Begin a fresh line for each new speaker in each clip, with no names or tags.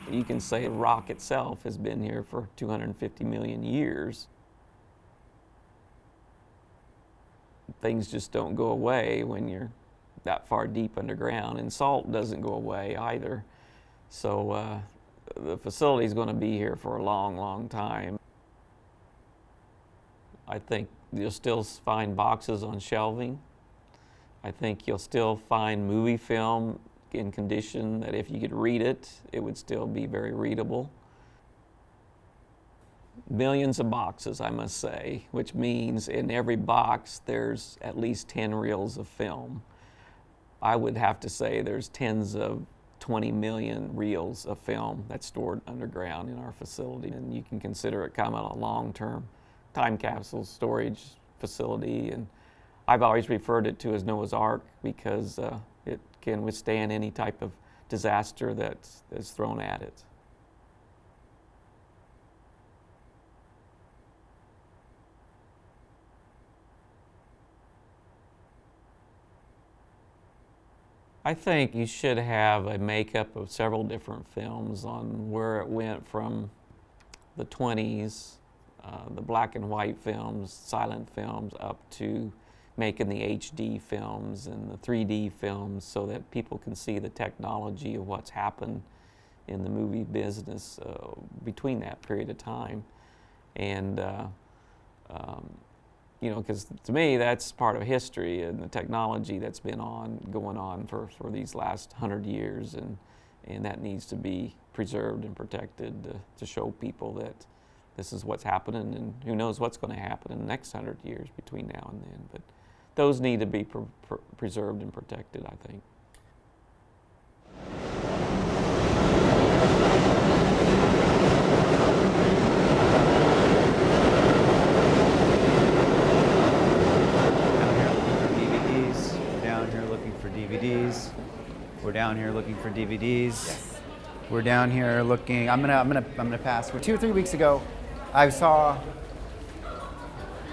You can say rock itself has been here for 250 million years. Things just don't go away when you're that far deep underground, and salt doesn't go away either. So the facility is going to be here for a long, long time. I think you'll still find boxes on shelving. I think you'll still find movie film in condition that if you could read it, it would still be very readable. Millions of boxes, I must say, which means in every box there's at least 10 reels of film. I would have to say there's tens of 20 million reels of film that's stored underground in our facility, and you can consider it kind of a long-term time capsule storage facility. And I've always referred it to as Noah's Ark because it can withstand any type of disaster that's thrown at it. I think you should have a makeup of several different films on where it went from the 20s, the black and white films, silent films, up to making the HD films and the 3D films so that people can see the technology of what's happened in the movie business between that period of time. And you know, because to me that's part of history and the technology that's been going on for these last 100 years, and that needs to be preserved and protected to show people that this is what's happening, and who knows what's going to happen in the next 100 years between now and then. But those need to be preserved and protected, I think.
We're down here looking for DVDs. Yes. We're down here looking. I'm gonna pass. 2 or 3 weeks ago, I saw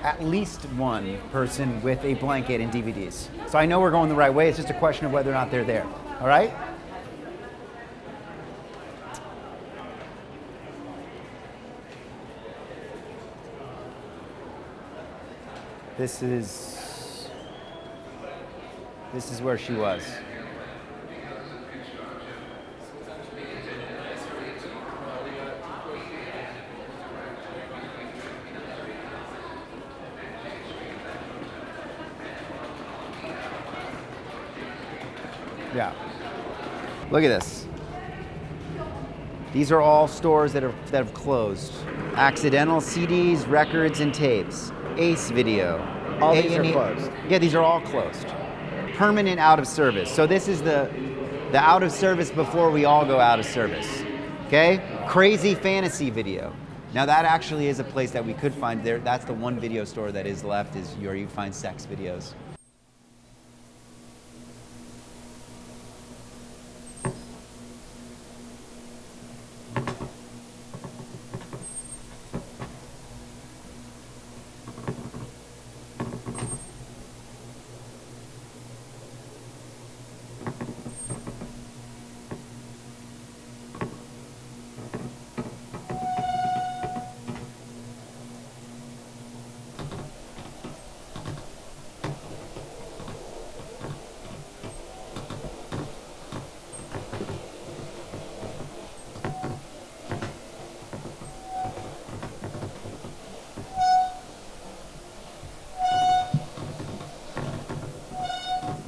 at least one person with a blanket and DVDs. So I know we're going the right way. It's just a question of whether or not they're there. All right? This is where she was. Yeah. Look at this. These are all stores that have closed. Accidental CDs, records, and tapes. Ace Video.
All these are closed.
Yeah, these are all closed. Permanent out of service. So this is the out of service before we all go out of service. Okay? Crazy Fantasy Video. Now that actually is a place that we could find there. That's the one video store that is left, is where you find sex videos.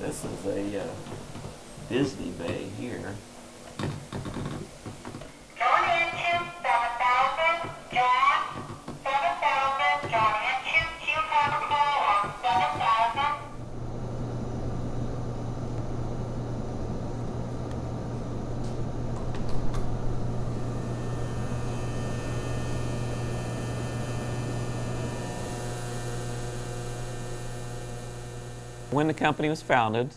This is a Disney bay here.
John into 7,000, John, 7,000, John into Q capital on 7,000.
When the company was founded,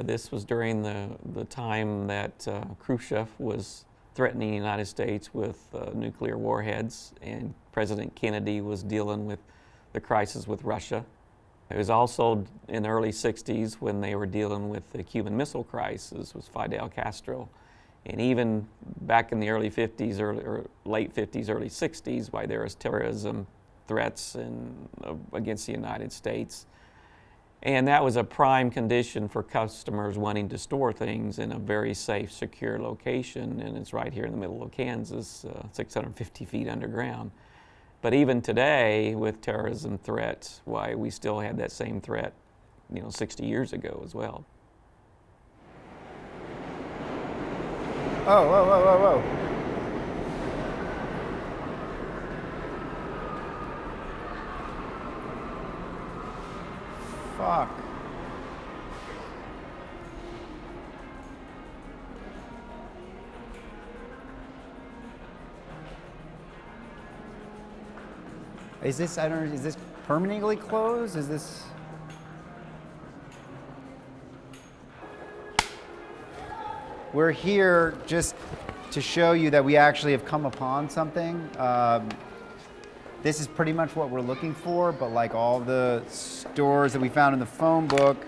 this was during the time that Khrushchev was threatening the United States with nuclear warheads, and President Kennedy was dealing with the crisis with Russia. It was also in the early 60s when they were dealing with the Cuban Missile Crisis with Fidel Castro. And even back in the early 50s, or late 50s, early 60s, why there was terrorism threats against the United States. And that was a prime condition for customers wanting to store things in a very safe, secure location. And it's right here in the middle of Kansas, 650 feet underground. But even today, with terrorism threats, why we still had that same threat, 60 years ago as well.
Oh, whoa, whoa, whoa, whoa. Fuck. Is this, I don't know, is this permanently closed? Is this? We're here just to show you that we actually have come upon something. This is pretty much what we're looking for, but like all the stores that we found in the phone book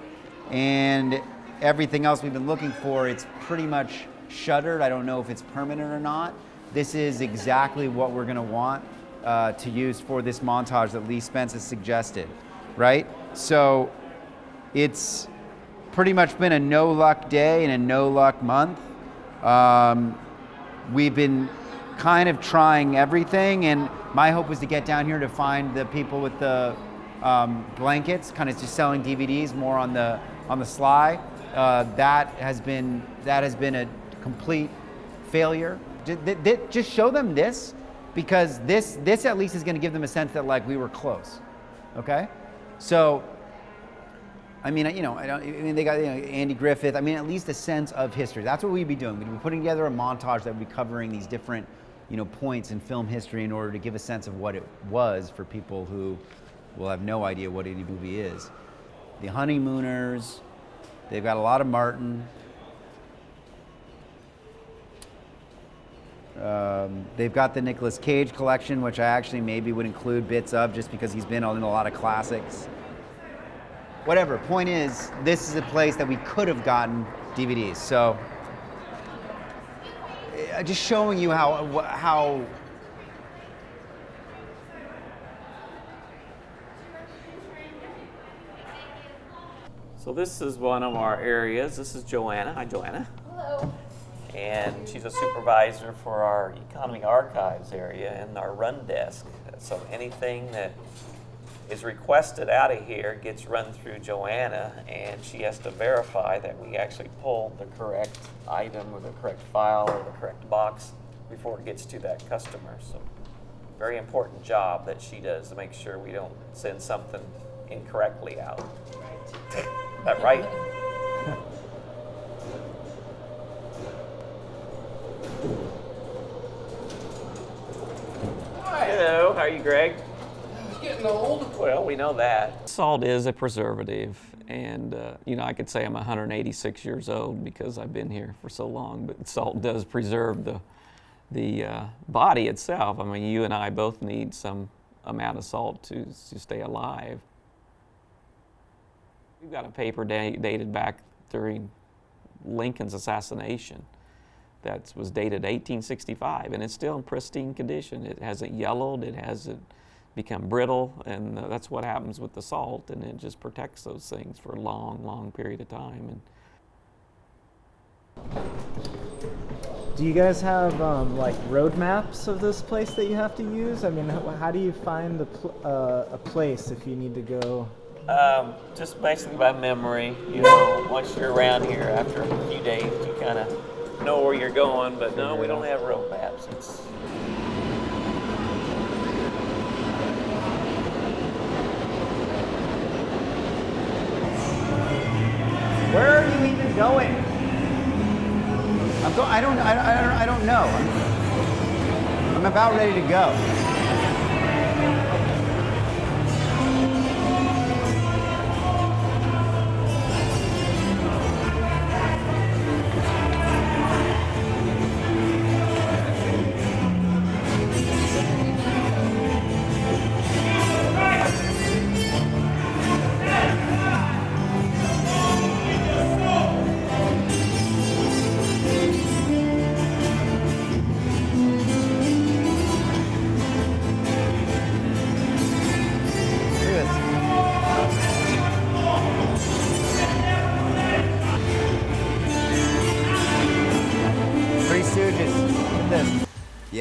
and everything else we've been looking for, it's pretty much shuttered. I don't know if it's permanent or not. This is exactly what we're gonna want to use for this montage that Lee Spence has suggested, right? So it's pretty much been a no luck day and a no luck month. We've been kind of trying everything, and my hope was to get down here to find the people with the blankets, kind of just selling DVDs more on the sly. That has been a complete failure. Just show them this, because this at least is going to give them a sense that like we were close. Okay, so I mean, they got Andy Griffith. I mean, at least a sense of history. That's what we'd be doing. We'd be putting together a montage that would be covering these different, points in film history in order to give a sense of what it was for people who will have no idea what any movie is. The Honeymooners. They've got a lot of Martin. They've got the Nicolas Cage collection, which I actually maybe would include bits of just because he's been in a lot of classics. Whatever, point is, this is a place that we could have gotten DVDs. So, just showing you how
So this is one of our areas. This is Joanna. Hi, Joanna.
Hello.
And she's a supervisor for our economy archives area and our run desk. So anything that is requested out of here gets run through Joanna, and she has to verify that we actually pulled the correct item or the correct file or the correct box before it gets to that customer. So very important job that she does to make sure we don't send something incorrectly out. Is that right? Hello, how are you, Greg?
It's getting old.
Well, we know that. Salt is a preservative, and I could say I'm 186 years old because I've been here for so long, but salt does preserve the body itself. I mean, you and I both need some amount of salt to stay alive. We've got a paper dated back during Lincoln's assassination that was dated 1865, and it's still in pristine condition. It hasn't yellowed, it hasn't become brittle, and that's what happens with the salt, and it just protects those things for a long, long period of time.
Do you guys have like road maps of this place that you have to use? I mean, how do you find a place if you need to go?
Just basically by memory. Once you're around here after a few days, you kind of know where you're going, but no, we don't have road maps.
Where are you even going? I don't know. I'm about ready to go.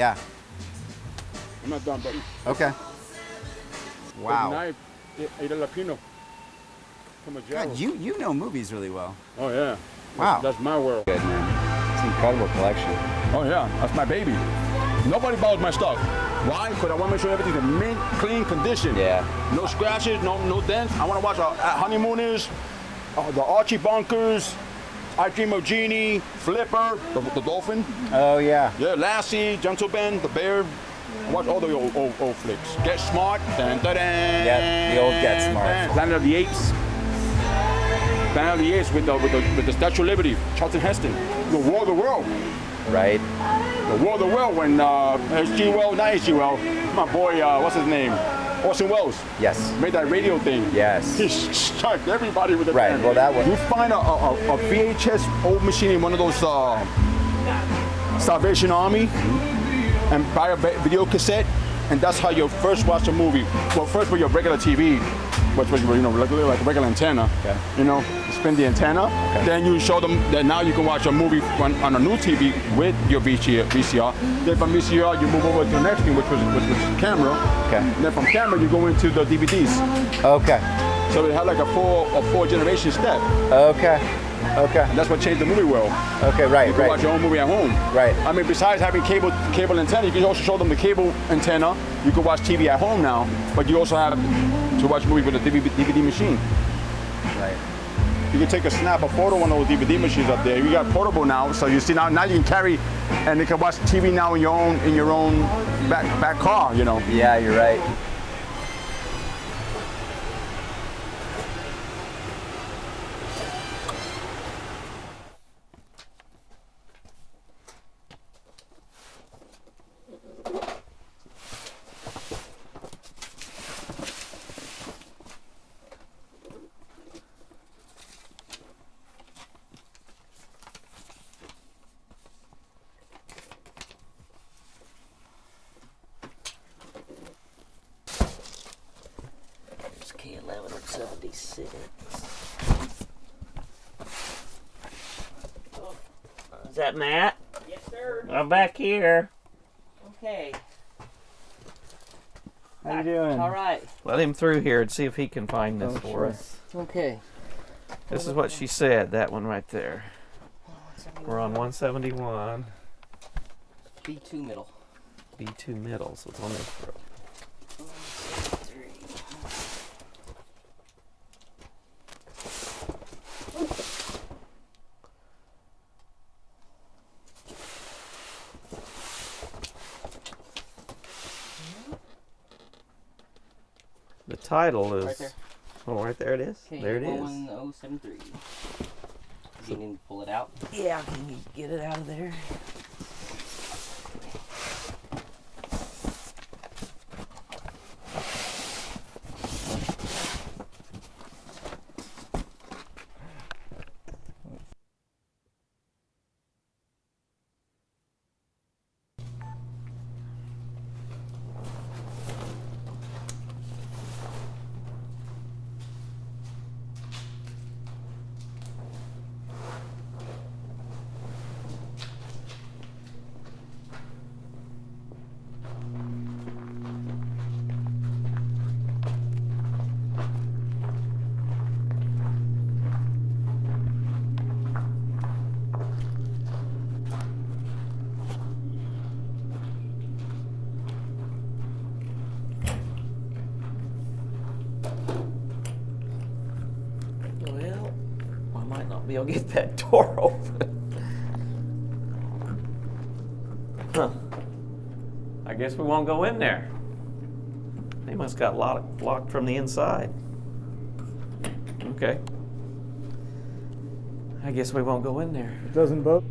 Yeah.
I'm not done, buddy.
Okay. Wow.
Knife, ate a Lapino. From a jail.
God, you know movies really well.
Oh yeah.
Wow.
That's my world.
Good, man. It's an incredible collection.
Oh yeah, that's my baby. Nobody borrows my stuff. Why? Because I want to make sure everything's in mint, clean condition.
Yeah.
No scratches, no dents. I want to watch Honeymooners, the Archie Bunkers, I Dream of Jeannie, Flipper, the dolphin.
Oh yeah.
Yeah, Lassie, Gentle Ben, the bear. I watch all the old flicks. Get Smart. Dun, dun, dun,
Yep, the old Get Smart.
Planet of the Apes. Planet of the Apes with the Statue of Liberty. Charlton Heston. The War of the World.
Right.
The War of the World when H.G. Wells, not H.G. Wells, my boy, what's his name? Orson Welles.
Yes.
Made that radio thing.
Yes.
He struck everybody with a
Right,
pen.
well, that was-
You find a VHS old machine in one of those Salvation Army and buy a video cassette, and that's how you first watch a movie. Well, first with your regular TV, which was like a regular antenna.
Okay. Mm-hmm.
Spin the antenna.
Okay.
Then you show them that now you can watch a movie on a new TV with your VCR. Then from VCR you move over to the next thing, which was camera.
Okay.
And then from camera you go into the DVDs.
Okay.
So it had like a four generation step.
Okay. Okay.
And that's what changed the movie world.
Okay. Right.
You can watch your own movie at home.
Right.
I mean, besides having cable antenna, you can also show them the cable antenna. You can watch TV at home now, but you also have to watch movies with a DVD machine.
Right.
You can take a photo on those DVD machines up there. You got portable now, so you see now you can carry, and you can watch TV now in your own back car.
Yeah, you're right.
K1176. Is that Matt?
Yes, sir.
I'm back here.
Okay.
How you doing?
All right.
Let him through here and see if he can find this for us.
Okay.
This is what she said, that one right there. We're on 171.
B2 middle.
B2 middle, so it's on this road.
3.
The title is...
Right there.
Oh, right there it is.
Okay,
There it is.
11073. You need to pull it out.
Yeah, can you get it out of there? Well, I might not be able to get that door open. Huh. I guess we won't go in there. They must got locked from the inside. Okay. I guess we won't go in there.
It doesn't vote.